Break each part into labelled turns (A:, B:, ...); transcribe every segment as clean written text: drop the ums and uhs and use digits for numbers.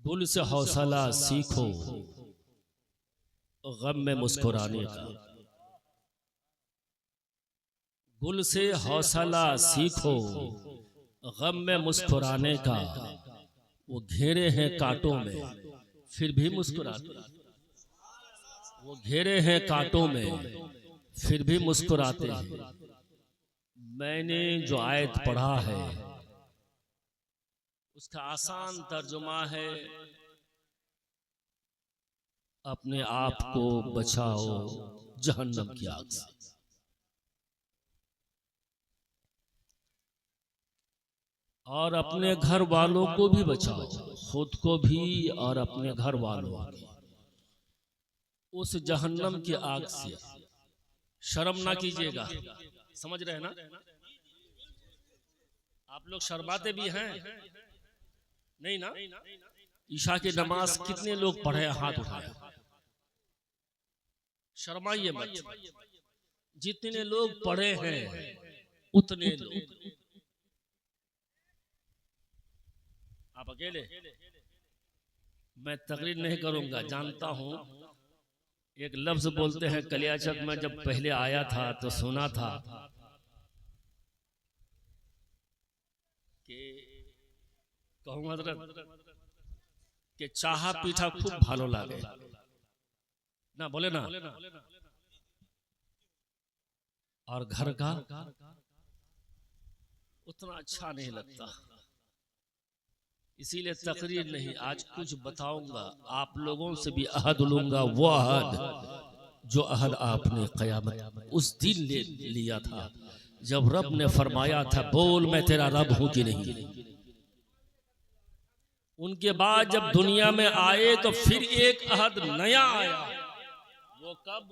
A: गुल से हौसला सीखो गम में मुस्कुराने का। गुल से हौसला सीखो गम में मुस्कुराने का। वो घेरे हैं कांटों में फिर भी मुस्कुराते। वो घेरे हैं कांटों में फिर भी मुस्कुराते हैं। मैंने जो आयत पढ़ा है उसका आसान तर्जुमा है, अपने आप को बचाओ जहन्नम की आग से। और अपने घर वालों को भी बचाओ, खुद को भी और अपने घर वालों को उस जहन्नम की आग से। शर्म ना कीजिएगा, समझ रहे हैं ना? आप लोग शर्माते भी हैं नहीं ना? ईशा की नमाज कितने लोग पढ़े? हाथ उठाया। शर्माइए मत। जितने लोग पढ़े हैं उतने लोग। आप अकेले? मैं तकरीर नहीं करूंगा। जानता हूं एक लफ्ज बोलते हैं कलियाचक में जब पहले आया था तो सुना था कि कहूँ हजरत कि चाहा पीठा खूब भालो लागे ना, बोले ना? और घर का उतना अच्छा नहीं लगता। इसीलिए तकरीर नहीं, आज कुछ बताऊंगा। आप लोगों से भी अहद लूंगा, वो अहद जो अहद आपने क़यामत उस दिन ले लिया था जब रब ने फरमाया था बोल मैं तेरा रब हूं कि नहीं। उनके बाद जब दुनिया में आए तो फिर एक अहद नया आया। वो कब?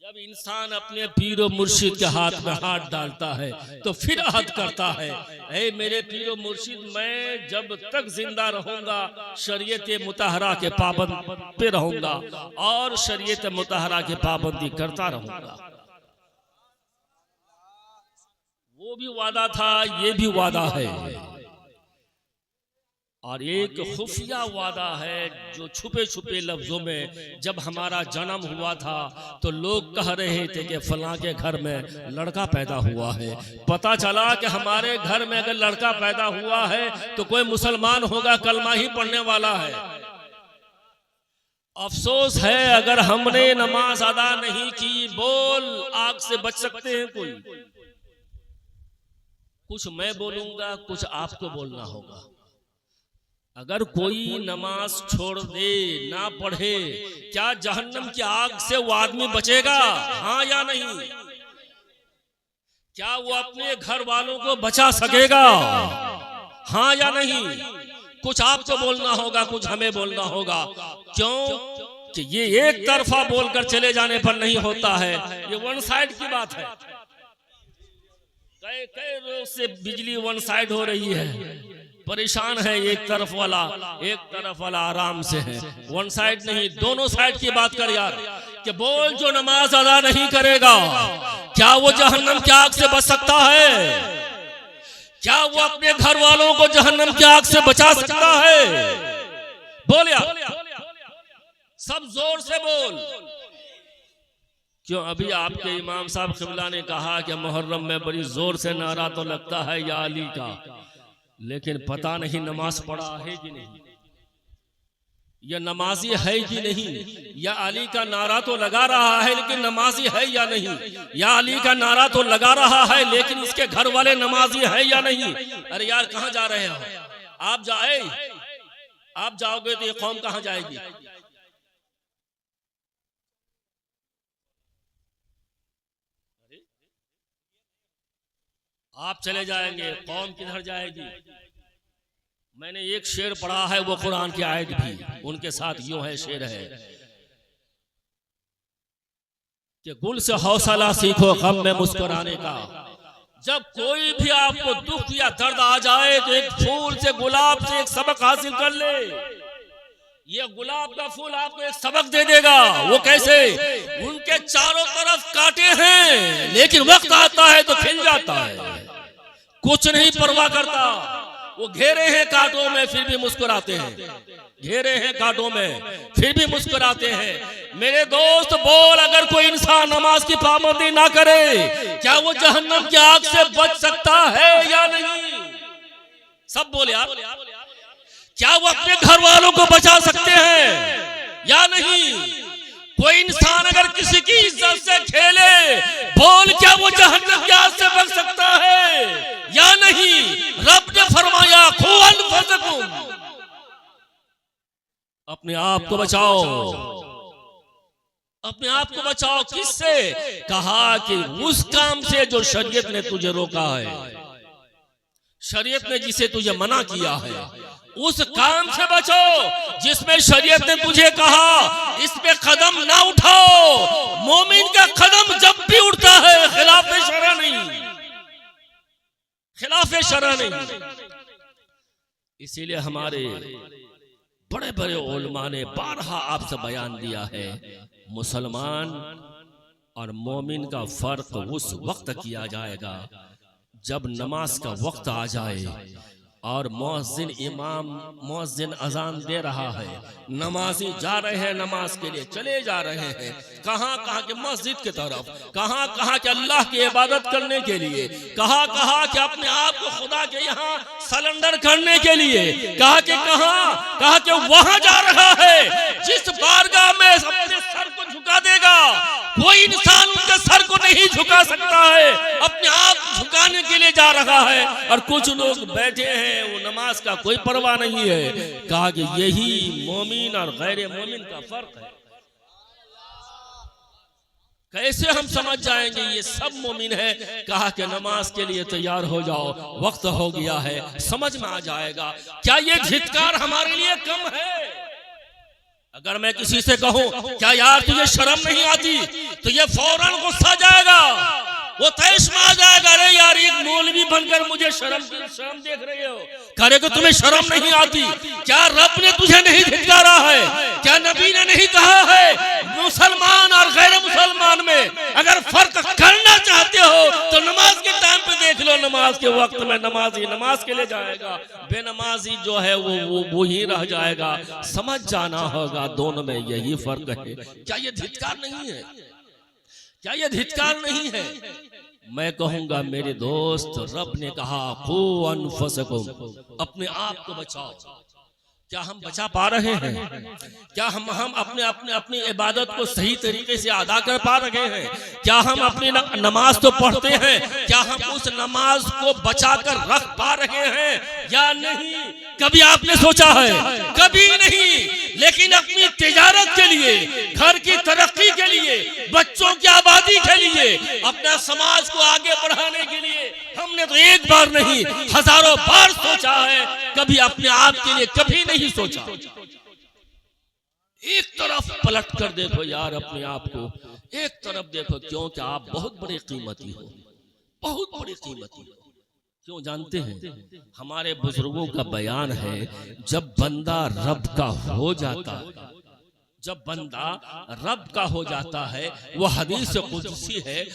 A: जब इंसान अपने पीरो मुर्शिद के हाथ में हाथ डालता है तो फिर अहद करता है, ऐ मेरे पीरो मुर्शिद, मैं जब तक जिंदा रहूंगा शरीयत मुतहरा के पाबंद पे रहूंगा और शरीयत मुतहरा की पाबंदी करता रहूंगा। वो भी वादा था, ये भी वादा है। और एक खुफिया वादा है जो छुपे छुपे लफ्जों में जब हमारा जन्म हुआ था तो लोग कह रहे थे कि फलां के घर में लड़का पैदा हुआ है। पता चला कि हमारे घर में अगर लड़का पैदा हुआ है तो कोई मुसलमान होगा, कलमा ही पढ़ने वाला है। अफसोस है अगर हमने नमाज अदा नहीं की। बोल आग से बच सकते हैं कोई? कुछ मैं बोलूंगा, कुछ आपको बोलना होगा। अगर कोई नमाज छोड़ दे, ना पढ़े, क्या जहन्नम की आग से वो आदमी बचेगा? हाँ या नहीं? क्या वो अपने घर वालों को बचा सकेगा? हाँ या नहीं? कुछ आपको बोलना होगा, कुछ हमें बोलना होगा। क्यों कि ये एक तरफा बोलकर चले जाने पर नहीं होता है। ये वन साइड की बात है। कई रोज से बिजली वन साइड हो रही है, परेशान है एक तरफ वाला आराम से है। वन साइड नहीं, दोनों साइड की बात कर यार। कि बोल जो नमाज अदा नहीं करेगा क्या वो जहन्नम की आग से बच सकता है? क्या वो अपने घर वालों को जहन्नम की आग से बचा सकता है? बोल यार, सब जोर से बोल। क्यों? अभी आपके इमाम साहब क़िबला ने कहा कि मुहर्रम में बड़ी जोर से नारा तो लगता है या अली का, लेकिन पता नहीं नमाज पढ़ा है कि नहीं, या नमाजी है कि नहीं। या अली का नारा तो लगा रहा है लेकिन नमाजी है या नहीं। या अली का नारा तो लगा रहा है लेकिन इसके घर वाले नमाजी है या नहीं। अरे यार कहाँ जा रहे हो आप जाओगे तो ये कौम कहाँ जाएगी? आप चले जाएंगे, कौम किधर जाएगी? मैंने एक शेर पढ़ा है, वो कुरान की आयत भी उनके साथ यूं है, शेर है कि गुल से हौसला सीखो गम में मुस्कुराने का। जब कोई भी आपको दुख या दर्द आ जाए तो एक फूल से, गुलाब से एक सबक हासिल कर ले। ये गुलाब का फूल आपको एक सबक दे देगा। वो कैसे? उनके चारों तरफ कांटे हैं लेकिन वक्त आता है तो खिल जाता है। कुछ नहीं परवाह करता। वो घेरे हैं कांटों में फिर भी मुस्कुराते हैं, घेरे हैं कांटों में फिर भी मुस्कुराते हैं। मेरे दोस्त बोल, अगर कोई इंसान नमाज की पाबंदी ना करे क्या वो जहन्नम की आग से बच सकता है या नहीं? सब बोले यार, क्या वो अपने घर वालों को बचा सकते हैं या नहीं? कोई इंसान अगर किसी की इज्जत से खेले, बोल क्या वो जहन्नम की आग से बच सकता है या नहीं? रब ने फरमाया खू अनफुसकुम, अपने आप को बचाओ, अपने आप को बचाओ। किससे? कहा कि उस काम से जो शरीयत ने तुझे रोका है, शरीयत ने जिसे तुझे मना किया है, उस काम से बचो जिसमें शरीयत ने तुझे कहा इस पे कदम ना उठाओ। मोमिन का कदम जब भी उठता है खिलाफे शरअ नहीं, खिलाफे शरअ नहीं। इसीलिए हमारे बड़े बड़े उलमा ने बारहा आपसे बयान दिया है, मुसलमान और मोमिन का फर्क उस वक्त किया जाएगा जब नमाज का वक्त आ जाए और मुअज्जिन इमाम मुअज्जिन अजान दे रहा है, नमाजी जा रहे हैं नमाज के लिए, चले जा रहे हैं कहाँ कहाँ के मस्जिद की तरफ, कहाँ कहाँ के अल्लाह की इबादत करने के लिए, कहाँ कहाँ के अपने आप को खुदा के यहाँ सरेंडर करने के लिए, कहा कि वहां जा रहा है जिस बारगाह में अपने सर को झुका देगा कोई इंसान उनके सर को नहीं झुका सकता है, अपने आप झुकाने के लिए जा रहा है। और कुछ लोग बैठे हैं, वो नमाज का कोई परवाह नहीं है। कहा कि यही मोमिन और गैर मोमिन का फर्क है। कैसे हम समझ जाएंगे ये सब मोमिन है? कहा कि नमाज के लिए तैयार हो जाओ, वक्त हो गया है, समझ में आ जाएगा। क्या ये धिक्कार हमारे लिए कम है? अगर मैं किसी से कहूं क्या यार तुझे शर्म नहीं आती, तो ये फौरन गुस्सा जाएगा, वो तैश में आ जाएगा, अरे यार एक मौलवी बनकर मुझे शर्म देख रहे हो, करे को तुम्हें शर्म नहीं आती? क्या रब ने तुझे नहीं धिक्कारा है? क्या नबी ने नहीं कहा है मुसलमान और गैर मुसलमान में अगर फर्क करना चाहते हो तो नमाज के टाइम पे देख लो, नमाज के वक्त में नमाजी नमाज के लिए जाएगा, बेनमाजी जो है वो ही रह जाएगा। समझ जाना होगा दोनों में यही फर्क है। क्या ये धिक्कार नहीं है? क्या ये धिक्कार नहीं है? मैं कहूंगा मेरे दोस्त, रब ने कहा खू अनफुसकुम, अपने आप को बचाओ। क्या हम बचा पा रहे हैं? क्या हम अपनी इबादत को सही तरीके से अदा कर पा रहे हैं? क्या हम अपनी नमाज तो पढ़ते हैं, क्या हम उस नमाज को बचा कर रख पा रहे हैं या नहीं? कभी आपने सोचा है? कभी नहीं। लेकिन अपनी तिजारत के लिए, घर की तरक्की के लिए, बच्चों की आबादी के लिए, अपना समाज को आगे बढ़ाने के लिए हमने तो एक बार नहीं हजारों बार सोचा है, कभी अपने आप के लिए कभी नहीं सोचा। एक तरफ पलट कर देखो यार अपने आप को, एक तरफ देखो, क्योंकि आप बहुत बड़े कीमती हो, बहुत बड़े कीमती हो। क्यों जानते हैं? हमारे बुजुर्गों का बयान है, जब बंदा रब का हो जाता है, जब बंदा रब का हो जाता है, वो हदीस कुदसी है,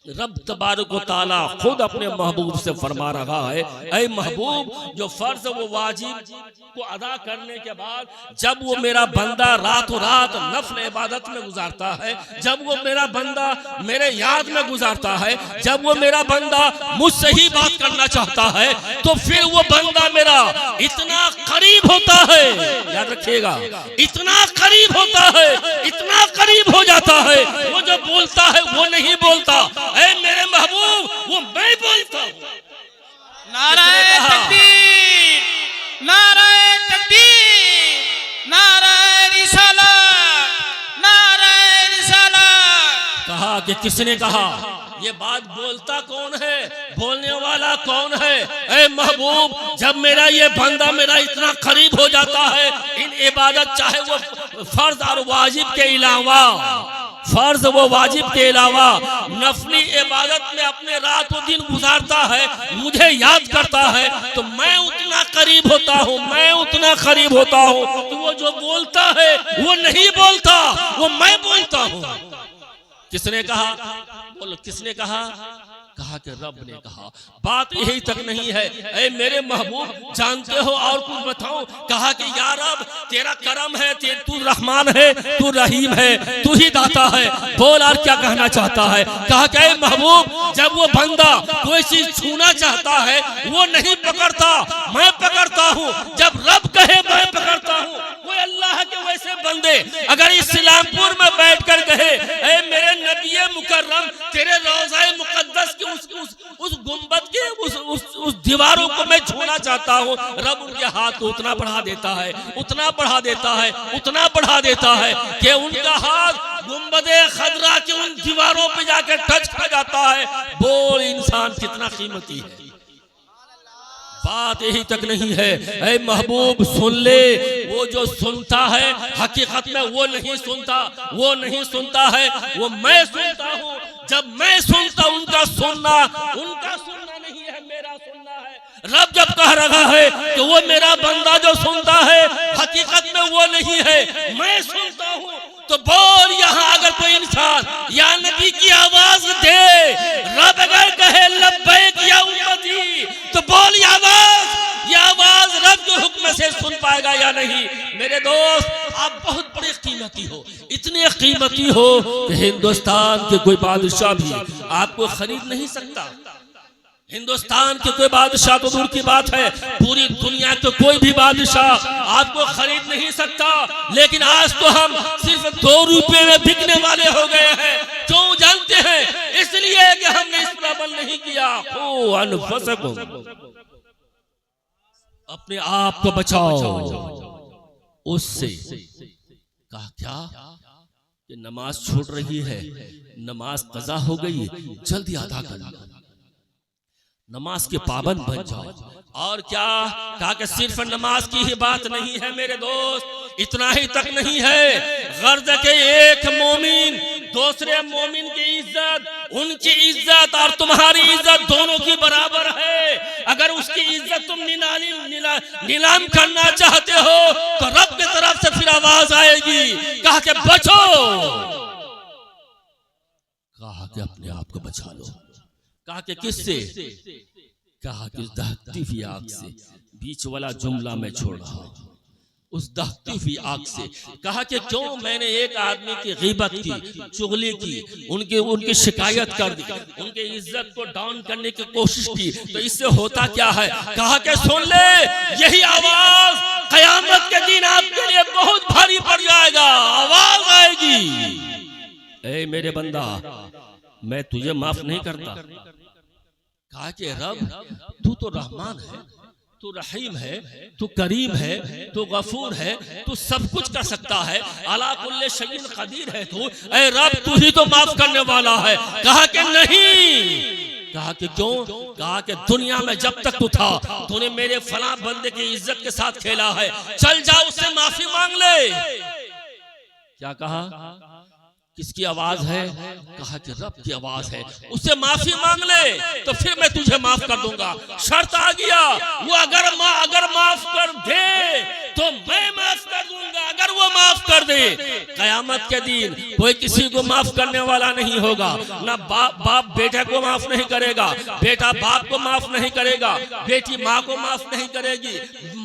A: रब तबारक व तआला खुद अपने महबूब से फरमा रहा है, ऐ महबूब, जो फर्ज वो वाजिब को अदा करने के बाद जब वो मेरा बंदा रातों रात नफल इबादत में गुजारता है, जब वो मेरा बंदा मेरे याद में गुजारता है, जब वो मेरा बंदा मुझसे ही बात करना चाहता है, तो फिर वो बंदा मेरा इतना करीब होता है, याद रखिएगा, इतना करीब होता है, इतना करीब हो जाता है, वो जो बोलता है वो नहीं बोलता, ऐ मेरे महबूब वो मैं बोलता हूं।
B: नाराए तकबीर, नाराए तकबीर, नाराए रिसालत, नाराए रिसालत।
A: कहा कि किसने कहा? ये बात बोलता कौन है, बोलने वाला कौन है? ऐ महबूब, जब मेरा ये बंदा मेरा इतना करीब हो जाता है, इन इबादत चाहे वो फर्ज और वाजिब के अलावा, फर्ज वो वाजिब के अलावा नफली इबादत में अपने रातों दिन गुजारता है, मुझे याद करता है, तो मैं उतना करीब होता हूँ, मैं उतना करीब होता हूँ। तो वो जो बोलता है वो नहीं बोलता, वो मैं बोलता हूँ। किसने कहा? बोलो किसने कहा? कहा कि रब ने कहा बात यही तक नहीं है, ऐ मेरे महबूब जानते हो और कुछ बताऊं? कहा कि या रब तेरा करम है, तू रहमान है, तू रहीम है, तू ही दाता है, बोल और क्या कहना चाहता है? कहा कि ऐ महबूब जब वो बंदा कोई चीज छूना चाहता है वो नहीं पकड़ता, मैं पकड़ता हूँ। जब रब कहे मैं पकड़ता हूँ। कोई अल्लाह के वैसे बंदे अगर इस्लामपुर में बैठ कर कहे ऐ मेरे नबी मुकर्रम तेरे रोज़ाए मुकद्दस के उस गुंबद के उस दीवारों को मैं छूना चाहता हूँ, रब उनके हाथ को उतना बढ़ा देता है, उतना बढ़ा देता है, उतना बढ़ा देता है कि उनका हाथ गुंबदे खदरा के उन दीवारों पे जाकर टच कर जाता है। बोल इंसान कितना कीमती है। बात यही तक नहीं है, ऐ महबूब सुन ले, वो जो सुनता है हकीकत में वो नहीं सुनता, वो नहीं सुनता है, वो मैं सुनता हूँ। जब मैं सुनता उनका सुनना नहीं है, मेरा सुनना है। रब जब कह रहा है कि वो मेरा बंदा जो सुनता है हकीकत में वो नहीं है, मैं सुनता हूँ। तो बोल यहाँ अगर कोई इंसान या नबी की आवाज दे, रब अगर कहे लब्बैक या उम्मती, तो बोल ये आवाज रब के हुक्म से सुन पाएगा या नहीं? मेरे दोस्त आप बहुत बड़े कीमती हो, इतने कीमती हो कि हिंदुस्तान के कोई बादशाह भी आपको खरीद नहीं सकता। हिंदुस्तान के कोई बादशाह तो दूर की बात है, पूरी दुनिया के कोई भी बादशाह आपको खरीद नहीं सकता। लेकिन आज तो हम सिर्फ 2 रुपए में बिकने वाले हो गए हैं। क्यों जानते हैं? इसलिए कि हमने इस पर अमल नहीं किया। ओ अनफुसकुम, अपने आप को बचाओ उससे। कहा क्या कि नमाज छूट रही है, नमाज कज़ा हो गई, जल्दी अदा कर, नमाज के पाबंद बन जाओ। और क्या कहा कि सिर्फ नमाज की ही बात नहीं है मेरे दोस्त, इतना ही तक नहीं है। गर्ज के एक मोमिन दूसरे मोमिन की इज्जत, उनकी इज्जत और तुम्हारी इज्जत दोनों की बराबर है। अगर उसकी इज्जत तुम नीलाम करना चाहते हो तो रब की तरफ से फिर आवाज आएगी, कहा कि बचो, कहा कि अपने आप को बचा लो। कहा कि किससे? कहा कि उस दहकती हुई आग से। बीच वाला जुमला मैं छोड़ रहा हूं, उस दहकती हुई आग से। कहा कि क्यों मैंने एक आदमी की गीबत की, चुगली की, उनकी शिकायत कर दी, उनकी इज्जत को डाउन करने की कोशिश की, तो इससे होता क्या है? कहा कि सुन ले, यही आवाज कयामत के दिन आपके लिए बहुत भारी पड़ जाएगा। आवाज आएगी, ऐ मेरे बंदा मैं तुझे माफ नहीं करता। कहा कि रब तू तो रहमान है, तू रहीम है, तू करीम है, तू गफूर है, तू सब कुछ कर सकता है, अला कुल्ले शैइन कदीर है तू। ऐ रब तू ही तो माफ करने वाला है। कहा कि नहीं। कहा कि क्यों? कहा कि दुनिया में जब तक तू था तूने मेरे फला बंदे की इज्जत के साथ खेला है, चल जा उससे माफी मांग ले। क्या कहा? किसकी आवाज है? कहा कि रब की आवाज है, उससे माफी मांग ले तो फिर मैं तुझे माफ कर दूंगा। शर्त आ गया, वो अगर माफ कर दे तो मैं माफ कर दूंगा। अगर वो माफ कर दे, कयामत के दिन कोई किसी को माफ करने वाला नहीं होगा। ना बाप बेटे को माफ नहीं करेगा, बेटा बाप को माफ नहीं करेगा, बेटी माँ को माफ नहीं करेगी,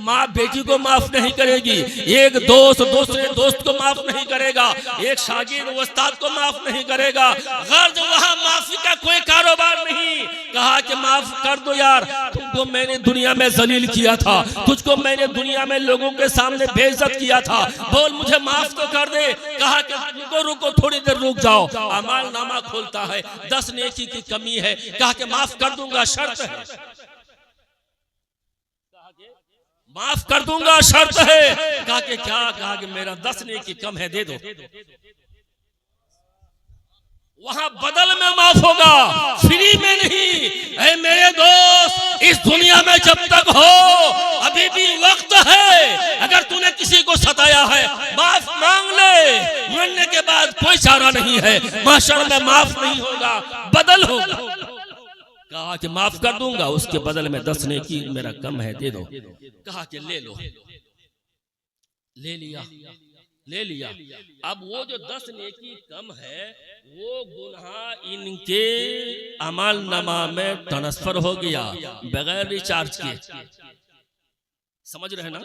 A: माँ बेटी को माफ नहीं करेगी, एक दोस्त दूसरे दोस्त को माफ नहीं करेगा, एक शागिर्द उस्ताद को माफ नहीं करेगा। गर्ज वहां माफी का कोई कारोबार नहीं। कहा कि माफ कर दो यार, तुमको मैंने दुनिया में जलील किया था, तुझको मैंने दुनिया में लोगों के सामने बेइज्जत किया था, बोल मुझे माफ तो कर दे। कहा कि रुको थोड़ी देर रुक जाओ, अमाल नामा खोलता है, 10 नेकी की कमी है। कहा कि माफ कर दूंगा, शर्त है, माफ कर दूंगा, शर्त है। कहा कि क्या? कहा कि मेरा 10 नेकी कम है, दे दो। वहां बदल में माफ होगा, फ्री में नहीं। ऐ मेरे दोस्त, इस दुनिया में जब तक हो अभी भी वक्त है। अगर तूने किसी को सताया है माफ मांग ले, मरने के बाद कोई चारा नहीं है, महशर में माफ नहीं होगा, बदल होगा। कहा कि माफ कर दूंगा, उसके बदल में 10 नेकी मेरा कम है, दे दो। कहा कि ले लो, ले लिया। अब वो जो 10 नेकी कम है वो गुनाह इनके अमल नामा में ट्रांसफर हो गया बगैर रिचार्ज के। समझ रहे हैं ना?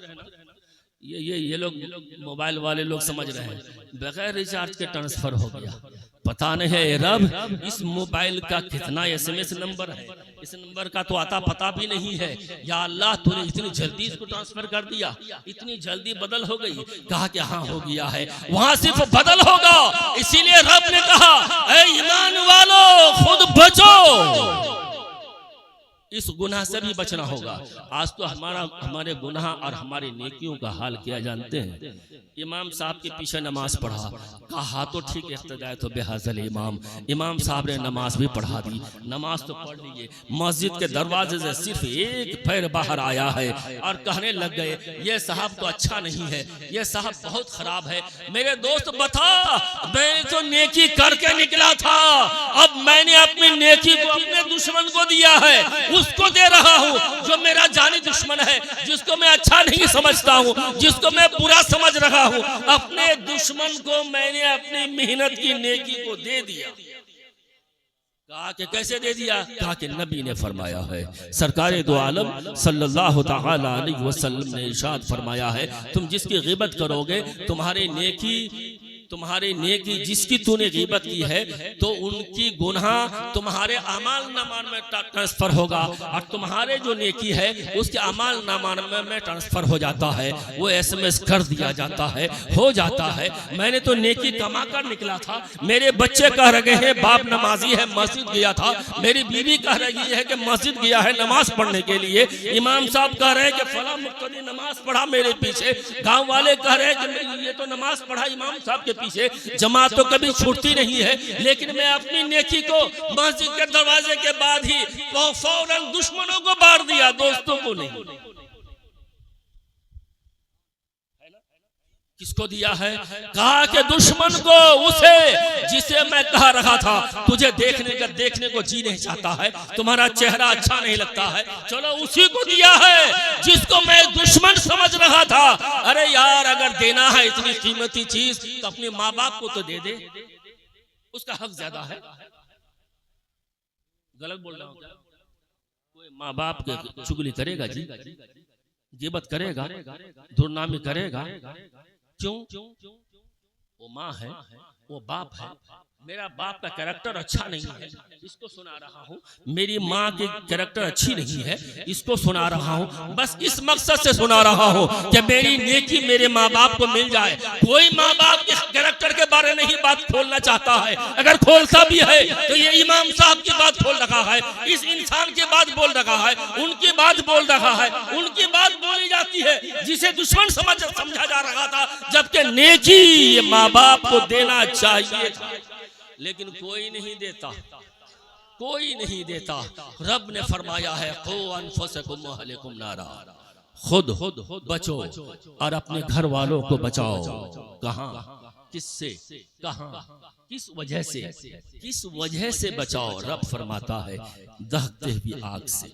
A: ये लोग मोबाइल वाले लोग समझ रहे हैं, बगैर रिचार्ज के ट्रांसफर हो गया। पता नहीं है रब इस मोबाइल का कितना SMS नंबर है, इस नंबर का तो आता पता भी नहीं है। या अल्लाह तूने इतनी जल्दी इसको ट्रांसफर कर दिया, इतनी जल्दी बदल हो गई। कहा कि हाँ हो गया है, वहां सिर्फ बदल होगा। इसीलिए रब ने कहा ऐ ईमान वालों खुद बचो, इस गुनाह से भी बचना होगा। आज तो हमारे गुनाह और हमारी नेकियों का हाल क्या जानते हैं? इमाम साहब के पीछे नमाज पढ़ा, कहा तो ठीक इख्तिदा तो बेहाजल इमाम साहब ने नमाज भी पढ़ा दी, नमाज तो पढ़ लिए, मस्जिद के दरवाजे से सिर्फ एक पैर बाहर आया है और कहने लग गए ये साहब तो अच्छा नहीं है, ये साहब बहुत खराब है। मेरे दोस्त बता, मैं तो नेकी करके निकला था, अब मैंने अपनी नेकी को अपने दुश्मन को दिया है, उसको दे रहा हूँ जो मेरा जानी दुश्मन है, जिसको मैं अच्छा नहीं समझता हूँ, जिसको मैं बुरा समझ रहा हूँ, अपने दुश्मन को मैंने अपनी मेहनत की नेकी को दे दिया। कहा कि कैसे दे दिया? कहा कि नबी ने फरमाया है, सरकार दो आलम सल्लल्लाहु तआला अलैहि वसल्लम ने इरशाद फरमाया है, तुम जिसकी गिबत करोगे तुम्हारे नेकी जिसकी तूने गिबत की है तो उनकी गुनाह तुम्हारे अमाल नामा में ट्रांसफर होगा, और तुम्हारे जो नेकी है उसके अमाल नामा में ट्रांसफर हो जाता है, वो SMS कर दिया जाता है, हो जाता है। मैंने तो नेकी कमा कर निकला था, मेरे बच्चे कह रहे हैं बाप नमाजी है मस्जिद गया था, मेरी बीवी कह रही है कि मस्जिद गया है नमाज पढ़ने के लिए, इमाम साहब कह रहे हैं कि फला मुक्तदी नमाज पढ़ा मेरे पीछे, गाँव वाले कह रहे हैं कि ये तो नमाज पढ़ा इमाम साहब के पीछे, जमात तो कभी छूटती नहीं है, लेकिन मैं अपनी नेकी को मस्जिद के दरवाजे के बाद ही फौरन दुश्मनों को बांट दिया, दोस्तों को नहीं। किसको दिया है? कहा कि दुश्मन को, उसे जिसे मैं कह रहा था तुझे देखने को जी नहीं चाहता है, तुम्हारा चेहरा अच्छा नहीं लगता है, चलो उसी को दिया है जिसको मैं दुश्मन समझ रहा था। अरे यार अगर देना है इतनी कीमती चीज तो अपने माँ बाप को तो दे दे, उसका हक ज्यादा है। गलत बोल रहा हूँ? कोई माँ बाप के चुगली करेगा जी, गिबत करेगा, दुर्नामी करेगा, क्यों? वो माँ है, वो बाप है। मेरा बाप का कैरेक्टर अच्छा नहीं है, इसको सुना रहा हूँ, मेरी माँ की कैरेक्टर अच्छी नहीं है, इसको सुना रहा हूँ, बस इस मकसद से सुना रहा हूँ कि मेरी नेकी मेरे माँ बाप को मिल जाए। कोई माँ बाप के कैरेक्टर के बारे में ही बात खोलना चाहता है, अगर खोलता भी है तो ये इमाम साहब की बात खोल रहा है, इस इंसान की बात बोल रहा है, उनकी बात बोल रहा है, उनकी बात बोली जाती है जिसे दुश्मन समझा जा रहा था, जबकि नेकी ये माँ बाप को देना चाहिए था, लेकिन कोई नहीं देता, कोई नहीं देता। रब ने फरमाया है खो अनफुसकुम व अहलिकुम नारा, खुद बचो और अपने घर वालों को बचाओ। कहां, किससे, कहां, किस वजह से बचाओ? रब फरमाता है दहकते हुए आग से।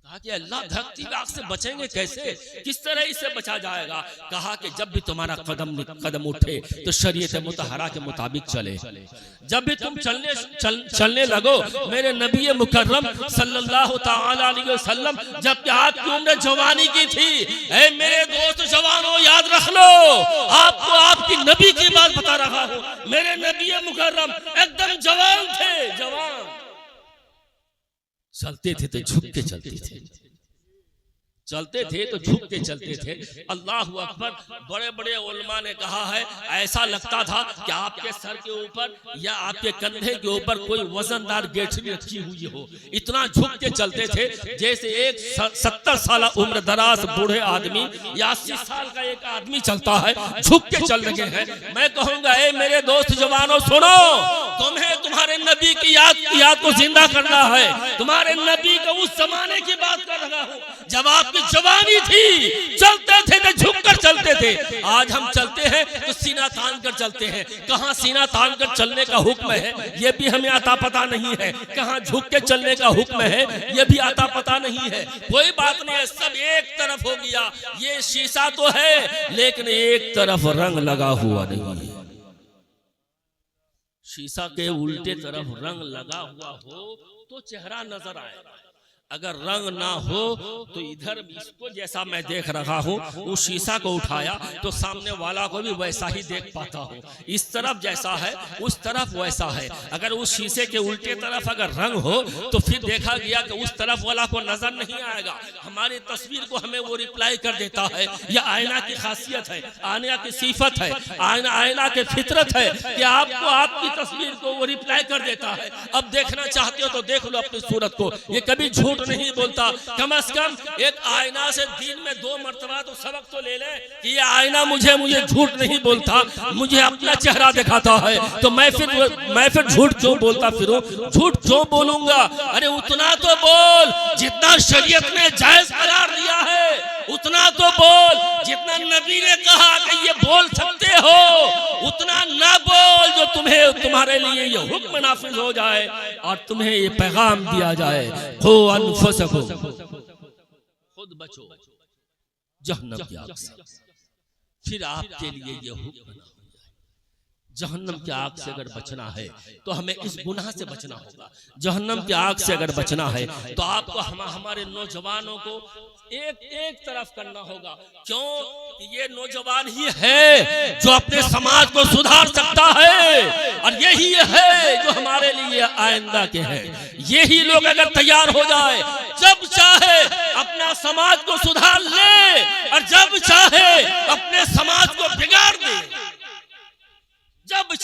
A: कहा कि अल्लाह धरती आग से बचेंगे कैसे, किस तरह इससे बचा जाएगा? कहा कि जब भी तुम्हारा कदम उठे तो शरीयत मुतहरा के मुताबिक चले, जब भी तुम चलने लगो, मेरे नबी मुकर्रम सल्लल्लाहु तआला अलैहि वसल्लम जब आपकी उम्र जवानी की थी, ऐ मेरे दोस्त जवानों याद रख लो, आपको आपकी नबी की बात बता रहा हूँ, मेरे नबी मुकर्रम एकदम जवान थे, जवान चलते थे तो झुक के चलते थे, चलते थे तो झुक के चलते थे। अल्लाह अकबर। बड़े बड़े उलमा ने कहा है ऐसा लगता था कि आपके सर के ऊपर या आपके कंधे के ऊपर कोई वजनदार गेठरी रखी हुई हो, इतना झुक के चलते थे जैसे एक 70 साल उम्र दराज बूढ़े आदमी या 80 साल का एक आदमी चलता है, झुक के चल रहे हैं। मैं कहूंगा ए मेरे दोस्त जवानों सुनो, तुम्हें तुम्हारे नबी की याद को जिंदा करना है। तुम्हारे नबी को उस जमाने की बात कर रहा हूँ जब आपकी जवानी थी, चलते थे तो झुक कर चलते थे। आज हम चलते हैं तो सीना तान कर चलते हैं। कहाँ सीना तान कर चलने का हुक्म है ये भी हमें आता पता नहीं है, कहाँ झुक के चलने का हुक्म है ये भी आता पता नहीं है। कोई बात नहीं है, सब एक तरफ हो गया। ये शीशा तो है लेकिन एक तरफ रंग लगा हुआ नहीं है। शीशा के उल्टे तरफ रंग लगा हुआ हो तो चेहरा नजर आएगा, अगर रंग ना हो तो इधर इसको जैसा मैं देख रहा हूँ उस शीशा को उठाया तो सामने वाला को भी वैसा ही देख पाता हूँ। इस तरफ जैसा है उस तरफ वैसा है। अगर उस शीशे के उल्टे तरफ अगर रंग हो तो फिर देखा गया कि उस तरफ वाला को नजर नहीं आएगा, हमारी तस्वीर को हमें वो रिप्लाई कर देता है। यह आईना की खासियत है, आईना की सिफत है, आईना की फितरत है कि आपको आपकी तस्वीर को वो रिप्लाई कर देता है। अब देखना चाहते हो तो देख लो अपनी सूरत को, ये कभी झूठ नहीं बोलता। कम से कम एक आईना से दिन में 2 मरतबा तो सबक तो ले ले कि ये आईना मुझे झूठ नहीं बोलता, मुझे अपना चेहरा दिखाता है। तो मैं फिर झूठ क्यों बोलता फिरूं, झूठ क्यों बोलूंगा? अरे उतना तो बोल जितना शरीयत ने जायज करार दिया है, उतना तो बोल जितना नबी ने कहा कि ये बोल सकते हो, उतना ना बोल जो तुम्हारे लिए ये हुक्म नाफिज हो जाए और तुम्हें ये पैगाम दिया जाए, खो अनफुसकुम, खुद बचो जहन्नम की आग से। फिर आपके लिए ये हुक्म ना हो जाए। जहन्नम की आग से अगर बचना है तो हमें इस गुनाह से बचना होगा। जहन्नम की आग से अगर बचना है तो आपको हमारे नौजवानों को एक तरफ करना होगा। क्यों? ये नौजवान ही है जो अपने समाज को सुधार सकता है और यही है जो हमारे लिए आइंदा के हैं। यही लोग अगर तैयार हो जाए, जब चाहे अपना समाज को सुधार ले और जब चाहे अपने समाज को बिगाड़ दे, जब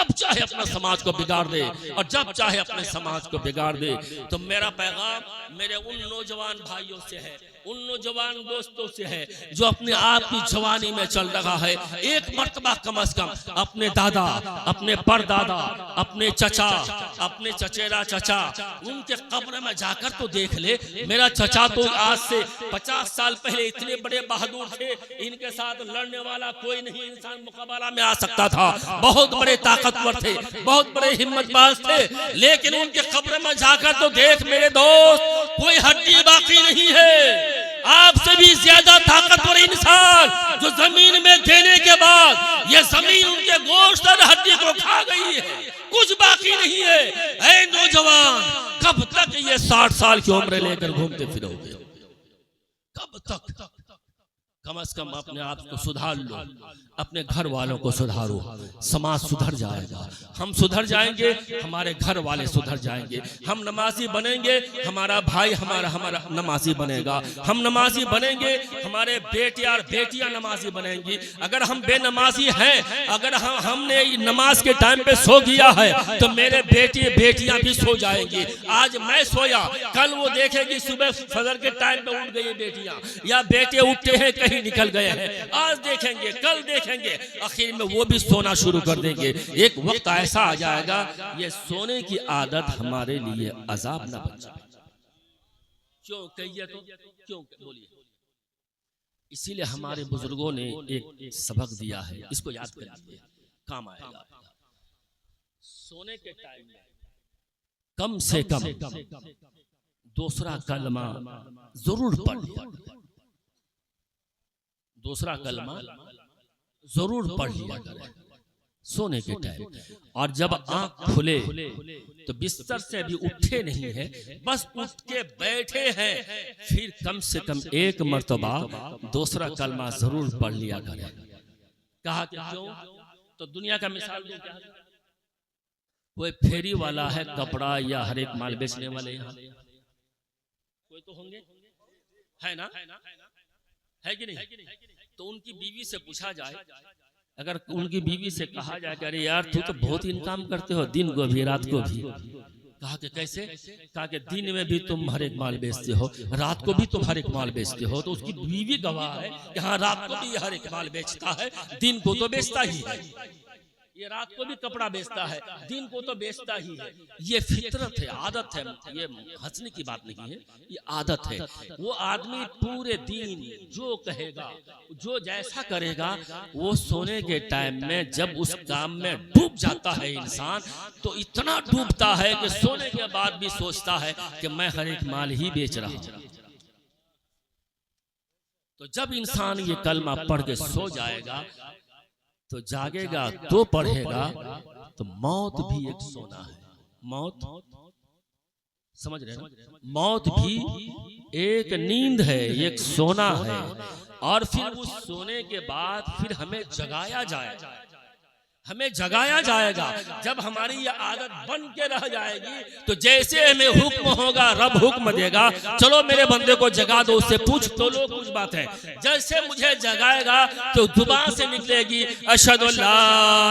A: चाहे अपना समाज को बिगाड़ दे और जब चाहे अपने समाज को बिगाड़ दे। तो मेरा पैगाम मेरे उन नौजवान भाइयों से है, उन नौजवान दोस्तों से है जो अपने आप की जवानी में चल रहा है। एक मर्तबा कम से कम अपने दादा, अपने परदादा, अपने चचा, अपने चचेरा चचा, उनके कब्र में जाकर तो देख ले। मेरा चचा तो आज से 50 साल पहले इतने बड़े बहादुर थे, इनके साथ लड़ने वाला कोई नहीं इंसान मुकाबला में आ सकता था। बहुत बड़े ताकतवर थे, बहुत बड़े हिम्मतबाज थे, लेकिन उनके कब्र में जाकर तो देख मेरे दोस्त, कोई हड्डी बाकी नहीं है। आपसे भी ज्यादा ताकतवर इंसान जो जमीन में देने के बाद ये जमीन उनके गोश्त और हड्डी को खा गई है, कुछ बाकी नहीं है। ऐ नौजवान, कब तक ये 60 साल की उम्र लेकर घूमते फिरोगे? कब तक? कम से कम अपने आप को सुधार लो, अपने घर वालों को सुधारो, समाज सुधर जाएगा। हम सुधर जाएंगे, हमारे घर वाले सुधर जाएंगे। हम नमाजी बनेंगे, हमारा भाई हमारा नमाजी बनेगा। हम नमाजी बनेंगे, हमारे बेटे और बेटियां नमाजी बनेंगी। अगर हम बेनमाजी हैं, अगर हमने नमाज के टाइम पे सो गया है तो मेरे बेटे बेटियां भी सो जाएंगी। आज मैं सोया, कल वो देखेगी सुबह फजर के टाइम पे उठ गई बेटियां, या बेटे उठते हैं कहीं निकल गए हैं। आज देखेंगे, कल देखेंगे, आखिर में वो भी सोना शुरू कर देंगे। एक वक्त ऐसा आ जाएगा ये सोने की आदत हमारे लिए अजाब ना बन जाए। क्यों कहिए तो क्यों बोलिए? इसीलिए हमारे बुजुर्गों ने एक सबक दिया है, इसको याद करिए, काम आएगा। सोने के टाइम में कम से कम दूसरा कलमा जरूर पढ़िए, दूसरा कलमा जरूर पढ़ लिया करें सोने के टाइम। और जब आंख खुले तो बिस्तर से भी उठे नहीं है, बस उठ के बैठे हैं, फिर कम से कम एक मर्तबा दूसरा कलमा जरूर पढ़ लिया करें। कहा क्यों? तो दुनिया का मिसाल दूं क्या? कोई फेरी वाला है, कपड़ा या हर एक माल बेचने वाले, यहाँ कोई तो होंगे, है ना? है कि नहीं? तो उनकी बीवी से पूछा जाए, अगर उनकी बीवी से कहा जाए कि अरे यार तू तो बहुत इनकम करते हो, दिन को भी रात को भी। कहा कि कैसे? कहा कि दिन में भी तुम हर एक माल बेचते हो, रात को भी तुम हर एक माल बेचते हो। तो उसकी बीवी गवाह है कि हाँ, रात को भी हर एक माल बेचता है, दिन को तो बेचता ही है। ये रात को भी कपड़ा बेचता है, दिन को तो बेचता ही है। ये फितरत है, आदत है, ये हंसने की बात नहीं है, ये आदत है। वो आदमी पूरे दिन जो कहेगा, जो जैसा करेगा, वो सोने के टाइम में जब उस काम में डूब जाता है इंसान, तो इतना डूबता है कि सोने के बाद भी सोचता है कि मैं हर एक माल ही बेच रहा हूं। तो जब इंसान ये कलमा पढ़ के सो जाएगा तो जागेगा तो पढ़ेगा, तो मौत भी एक सोना है। मौत समझ रहे हैं ना? मौत भी एक नींद है, एक सोना है। और फिर उस सोने के बाद फिर हमें जगाया जाएगा, हमें जगाया जाएगा। जब हमारी ये आदत बन के रह जाएगी तो जैसे हमें हुक्म होगा, रब हुक्म देगा, चलो मेरे बंदे को जगा दो, उससे पूछ तो लो कुछ बात है। जैसे मुझे जगाएगा तो जुबान से निकलेगी अशहदु ला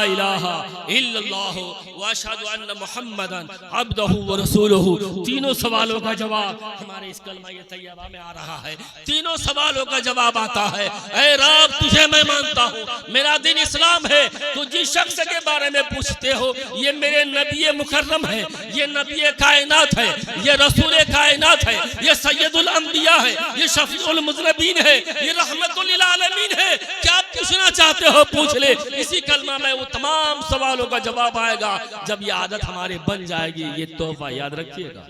A: इलाहा इल्लल्लाह व अशहदु अन्ना मुहम्मदन अब्दुहु व रसूलुहु। तीनों सवालों का जवाब हमारे इस कलमा ये तैयबा में आ रहा है। तीनों सवालों का जवाब आता है, ऐ रब तुझे मैं मानता हूँ, मेरा दिन इस्लाम है। तू जिस शख्स के बारे में पूछते हो ये मेरे नबी मुकर्रम है, ये नबी कायनात है, ये रसूल कायनात है, ये सैयदुल अंबिया है, ये शफीउल मुज़नबीन है, ये रहमतुल लिल आलमीन है। क्या पूछना चाहते हो पूछ ले। इसी कलमा में वो तमाम सवालों का जवाब आएगा जब ये आदत हमारी बन जाएगी। ये तोहफा याद रखिएगा,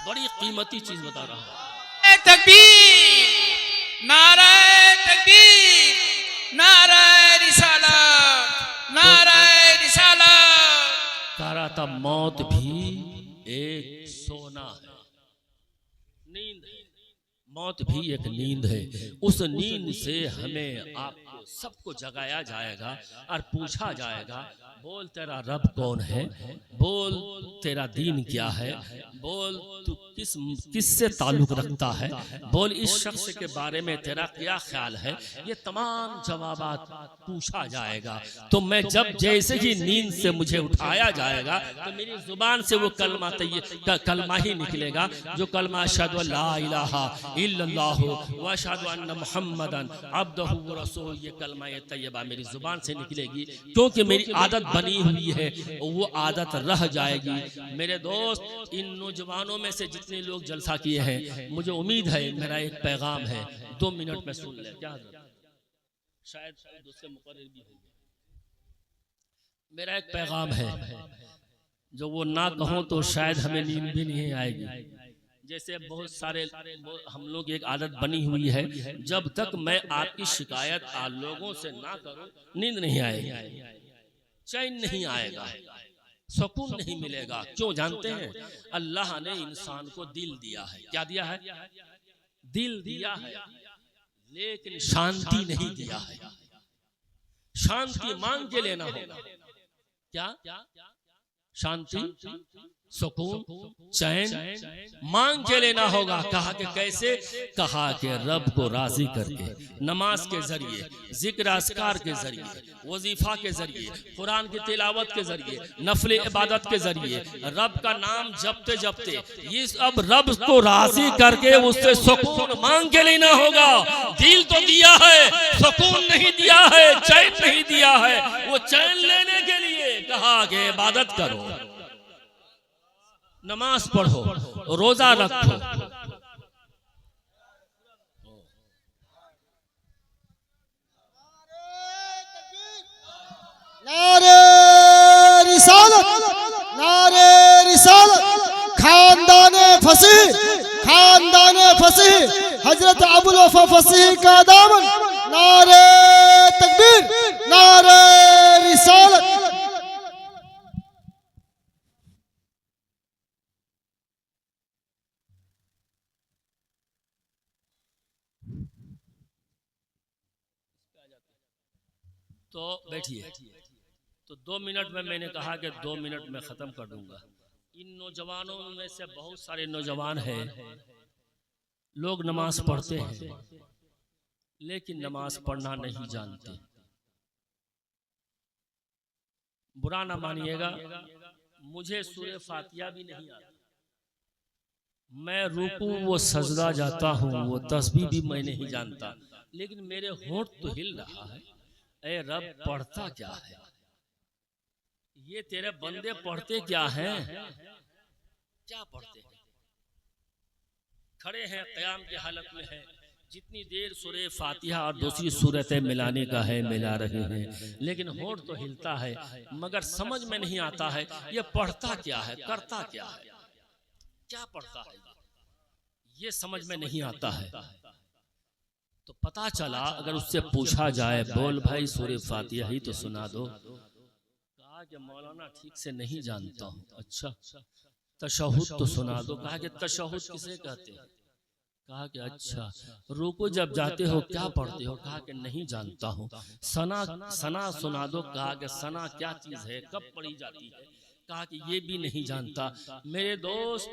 A: बड़ी कीमती चीज बता रहा हूं।
B: तकबीर, नारे तकबीर, नारे रिसालत, नारे रिसालत।
A: कह रहा था मौत भी एक सोना है, नींद है। मौत भी एक नींद है। उस नींद से हमें आपको सबको जगाया जाएगा और पूछा जाएगा, बोल तेरा रब कौन है, बोल तेरा दीन क्या है, बोल तू किससे ताल्लुक रखता है, बोल इस शख्स के बारे में तेरा क्या ख्याल है। ये तमाम जवाबात पूछा जाएगा। तो मैं जब जैसे ही नींद से मुझे उठाया जाएगा तो मेरी जुबान से वो कलमा ही निकलेगा, जो कलमा अशहदु ला इलाहा इल्लल्लाह व अशहदु अन्ना मुहम्मदन अब्दुहु व रसूलुहु। ये कलमा ये तैयबा मेरी जुबान से निकलेगी, क्योंकि मेरी आदत बनी हुई है, वो आदत रह जाएगी। मेरे दोस्त, इन नौजवानों में से जितने लोग जलसा किए हैं, मुझे उम्मीद है मेरा एक पैगाम है, 2 मिनट में सुन ले। क्या शायद दूसरे मुकर्रर भी होंगे। मेरा एक पैगाम है, जो वो ना कहो तो शायद हमें नींद भी नहीं आएगी। जैसे बहुत सारे हम लोग एक आदत बनी हुई है, जब तक मैं आपकी शिकायत लोगों से ना करूं नींद नहीं आएगी, चैन नहीं आएगा, सुकून नहीं मिलेगा। क्यों जानते हैं? अल्लाह ने इंसान को दिल दिया है। क्या दिया है? दिल दिया है, लेकिन शांति नहीं दिया है। शांति मांग के लेना होगा। क्या? शांति, सुकून, चैन मांग के लेना होगा। कहा कि कैसे? कहा कि रब को राजी करके, नमाज के जरिए, जिक्र अस्कार के जरिए, वजीफा के जरिए, कुरान की तिलावत के जरिए, नफल इबादत के जरिए, रब का नाम जपते जपते ये अब रब को राजी करके उससे सुकून मांग के लेना होगा। दिल तो दिया है, सुकून नहीं दिया है, चैन नहीं दिया है। वो चैन लेने के लिए कहा कि इबादत करो, नमाज पढ़ो, रोजा रखो।
C: नारे रिसालत, नारे रिसालत। खानदाने फसीह, खानदाने फसीह, हजरत अबुल वफा फसीह का दामन। नारे तकबीर, नारे रिसालत।
A: तो बैठिए। तो 2 मिनट में मैंने कहा कि 2 मिनट में खत्म कर दूंगा। इन नौजवानों में से बहुत सारे नौजवान हैं, लोग नमाज पढ़ते हैं लेकिन नमाज पढ़ना नहीं जानते। बुरा ना मानिएगा, मुझे सूरह फातिहा भी नहीं आता। मैं रुकू वो सजदा जाता हूँ, वो तस्बीह भी मैं नहीं जानता, लेकिन मेरे होंठ तो हिल रहा है। ऐ रब, पढ़ता क्या है ये तेरे बंदे, पढ़ते क्या हैं? क्या पढ़ते हैं? खड़े हैं, क़याम की हालत में हैं, जितनी देर सूरह फातिहा और दूसरी सूरतें मिलाने का है मिला रहे हैं, लेकिन होंठ तो हिलता है, मगर समझ में नहीं आता है ये पढ़ता क्या है, करता क्या है, क्या पढ़ता है, ये समझ में नहीं आता है। तो पता चला, अगर उससे पूछा जाए, बोल भाई सूरह फातिहा ही तो सुना दो, कहा कि मौलाना ठीक से नहीं जानता हूँ। अच्छा तशहुद तो सुना दो। कहा कि तशहुद किसे कहते हैं? कहा कि अच्छा रुको जब जाते हो क्या पढ़ते हो? कहा कि नहीं जानता हूँ। सना सुना दो। कहा कि सना क्या चीज है, कब पढ़ी जाती है? कहा कि ये भी नहीं जानता। मेरे दोस्त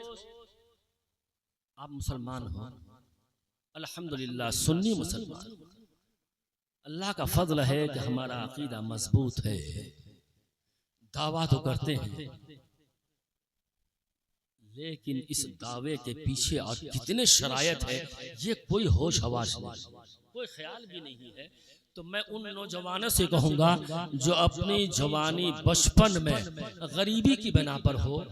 A: आप मुसलमान हो, अल्हम्दुलिल्लाह सुन्नी मुसलमान। अल्लाह का फजल है कि हमारा अकीदा मजबूत है, दावा तो करते हैं, लेकिन इस दावे के पीछे और कितने शरायत है ये कोई होश हवास नहीं, कोई ख्याल भी नहीं है। तो मैं उन नौजवानों से कहूँगा जो अपनी जवानी बचपन में गरीबी की बिना पर हो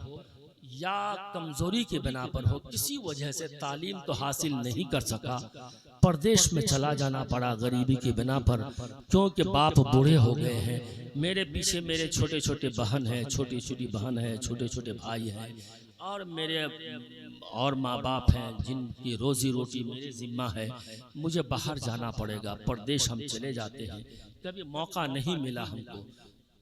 A: या कमजोरी की बिना पर हो, किसी वजह से तालीम तो हासिल नहीं कर सका, परदेश में चला जाना पड़ा गरीबी की बिना पर, क्योंकि बाप बूढ़े हो गए हैं। मेरे पीछे मेरे छोटे छोटे बहन हैं, छोटी छोटी बहन है, छोटे छोटे भाई हैं, और मेरे और माँ बाप हैं जिनकी रोजी रोटी मेरे जिम्मा है। मुझे बाहर जाना पड़ेगा, परदेश हम चले जाते हैं, कभी मौका नहीं मिला हमको।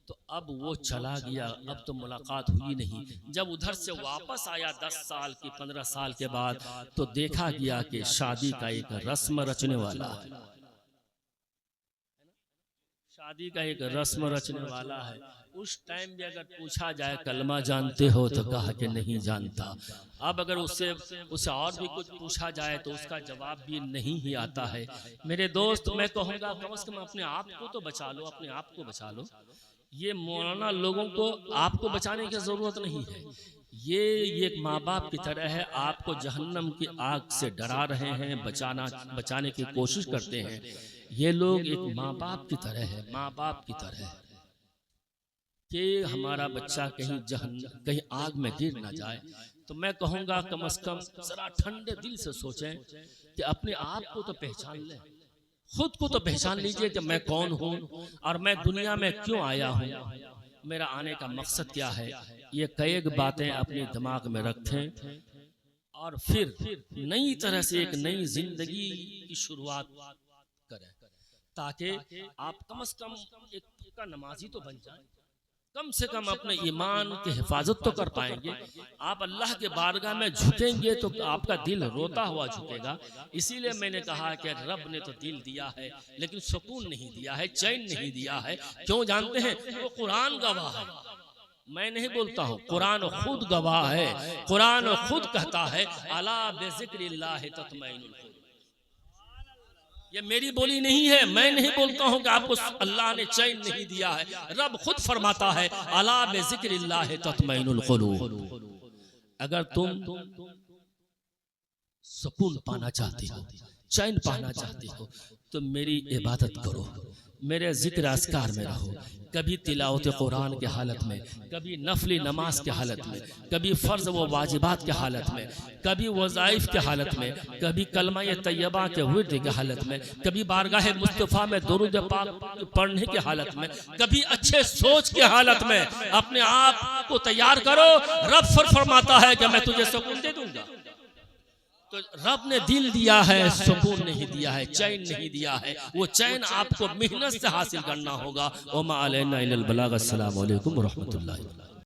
A: तो अब वो चला गया, अब तो मुलाकात हुई नहीं। जब उधर से वापस आया 10 साल की 15 साल के बाद, तो देखा गया कि शादी का एक रस्म रचने वाला है, शादी का एक रस्म रचने वाला है। उस टाइम भी अगर पूछा जाए कलमा जानते हो तो कहा कि नहीं जानता। अब अगर उससे और भी कुछ पूछा जाए तो उसका जवाब भी नहीं ही आता है। मेरे दोस्त मैं कहूँगा कम से कम अपने आप को तो बचा लो, अपने आप को बचा लो। ये मौलाना लोगों को आपको बचाने की जरूरत नहीं है। ये एक माँ बाप की तरह है, आपको जहन्नम की आग से डरा रहे हैं, बचाने की कोशिश करते हैं। ये लोग एक माँ बाप की तरह है, माँ बाप की तरह है कि हमारा बच्चा कहीं आग में गिर ना जाए। तो मैं कहूँगा कम से कम जरा ठंडे दिल से सोचें कि अपने आप को तो पहचान लें, खुद को तो पहचान लीजिए कि मैं कौन हूँ और मैं दुनिया में क्यों आया हूँ, मेरा आने का मकसद क्या है। ये कई बातें अपने दिमाग में रखें और फिर नई तरह से एक नई जिंदगी की शुरुआत करें, ताकि आप कम से कम एक पक्का नमाजी तो बन जाए, कम से कम अपने ईमान की हिफाजत तो कर पाएंगे। आप अल्लाह के बारगाह में झुकेंगे तो आपका दिल रोता हुआ झुकेगा। इसीलिए मैंने कहा कि रब ने तो दिल दिया है लेकिन सुकून नहीं दिया है, चैन नहीं दिया है। क्यों जानते हैं? वो कुरान गवाह है, मैं नहीं बोलता हूँ, कुरान खुद गवाह है। कुरान खुद कहता है अला बिज़िक्रिल्लाह तत्मइनुल कुलूब। ये मेरी बोली नहीं है, मैं नहीं बोलता हूँ कि आपको अल्लाह ने चैन नहीं दिया है। रब खुद फरमाता है अला बिज़िक्रिल्लाह तत्मइनुल कुलूब। अगर तुम सुकून पाना चाहते हो, चैन पाना चाहते हो, तो मेरी इबादत करो, मेरे जिक्र अस्कार में रहो। कभी तिलावत कुरान के हालत में, कभी नफली नमाज के हालत में, कभी फ़र्ज़ व वाजिबात के हालत में, कभी वज़ाइफ के हालत में, कभी कलमा तैयबा के विर्द के हालत में, कभी बारगाह मुस्तफ़ा में दुरूद पाक पढ़ने के हालत में, कभी अच्छे सोच के हालत में अपने आप को तैयार करो। रब फरमाता है कि मैं तुझे सुकून दे दूंगा। तो रब ने दिल दिया है, सुकून नहीं दिया है, चैन नहीं दिया है। वो चैन आपको मेहनत से हासिल करना होगा। ओमा अलैना इल्लल बलाग। अस्सलामु अलैकुम व रहमतुल्लाहि।